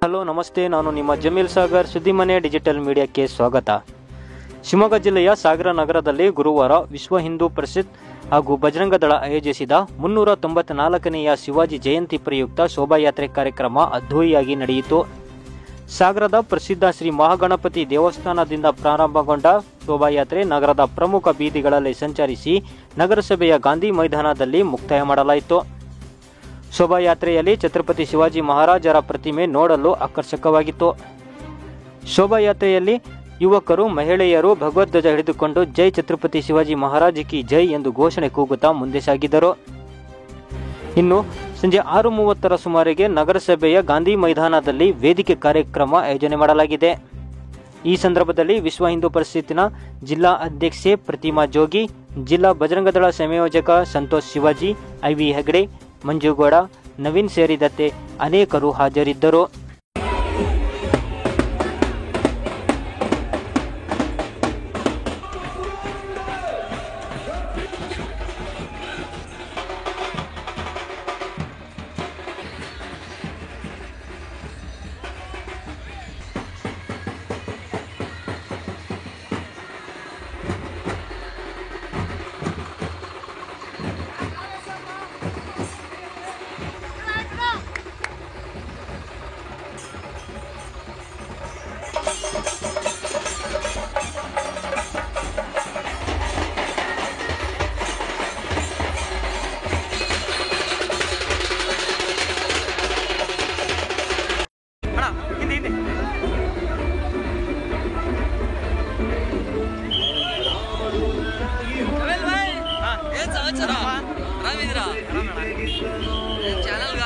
Hello ನಮಸ್ತೆ, ನಾನು ನಿಮ್ಮ ಜಮೀಲ್ ಸಾಗರ್. ಸುದ್ದಿಮನೆ ಡಿಜಿಟಲ್ ಮೀಡಿಯಾಕ್ಕೆ ಸ್ವಾಗತ. ಶಿವಮೊಗ್ಗ ಜಿಲ್ಲೆಯ ಸಾಗರ ನಗರದಲ್ಲಿ ಗುರುವಾರ ವಿಶ್ವ ಹಿಂದೂ ಪರಿಷತ್ ಹಾಗೂ ಬಜರಂಗ ದಳ ಆಯೋಜಿಸಿದ 394ನೆಯ ಶಿವಾಜಿ ಜಯಂತಿ ಪ್ರಯುಕ್ತ ಶೋಭಾಯಾತ್ರೆ ಕಾರ್ಯಕ್ರಮ ಅದ್ಧೂರಿಯಾಗಿ ನಡೆಯಿತು. ಸಾಗರದ ಪ್ರಸಿದ್ಧ ಶ್ರೀ ಮಹಾಗಣಪತಿ ದೇವಸ್ಥಾನದಿಂದ ಪ್ರಾರಂಭಗೊಂಡ ಶೋಭಾಯಾತ್ರೆ ನಗರದ ಪ್ರಮುಖ ಬೀದಿಗಳಲ್ಲಿ ಸಂಚರಿಸಿ ನಗರಸಭೆಯ ಗಾಂಧಿ ಮೈದಾನದಲ್ಲಿ ಮುಕ್ತಾಯ ಮಾಡಲಾಯಿತು. ಶೋಭಾಯಾತ್ರೆಯಲ್ಲಿ ಛತ್ರಪತಿ ಶಿವಾಜಿ ಮಹಾರಾಜರ ಪ್ರತಿಮೆ ನೋಡಲು ಆಕರ್ಷಕವಾಗಿತ್ತು. ಶೋಭಾಯಾತ್ರೆಯಲ್ಲಿ ಯುವಕರು, ಮಹಿಳೆಯರು ಭಗವದ್ಧ್ವಜ ಹಿಡಿದುಕೊಂಡು ಜೈ ಛತ್ರಪತಿ ಶಿವಾಜಿ ಮಹಾರಾಜ್ ಕಿ ಜೈ ಎಂದು ಘೋಷಣೆ ಕೂಗುತ್ತಾ ಮುಂದೆ ಸಾಗಿದರು. ಇನ್ನು ಸಂಜೆ 6:30 ಸುಮಾರಿಗೆ ನಗರಸಭೆಯ ಗಾಂಧಿ ಮೈದಾನದಲ್ಲಿ ವೇದಿಕೆ ಕಾರ್ಯಕ್ರಮ ಆಯೋಜನೆ ಮಾಡಲಾಗಿದೆ. ಈ ಸಂದರ್ಭದಲ್ಲಿ ವಿಶ್ವ ಹಿಂದೂ ಪರಿಷತ್ತಿನ ಜಿಲ್ಲಾ ಅಧ್ಯಕ್ಷೆ ಪ್ರತಿಮಾ ಜೋಗಿ, ಜಿಲ್ಲಾ ಬಜರಂಗದಳ ಸಂಯೋಜಕ ಸಂತೋಷ್ ಶಿವಾಜಿ, ಐವಿ ಹೆಗಡೆ, ಮಂಜುಗೌಡ, ನವೀನ್ ಸೇರಿದಂತೆ ಅನೇಕರು ಹಾಜರಿದ್ದರು. ಚಾನಲ್ಗ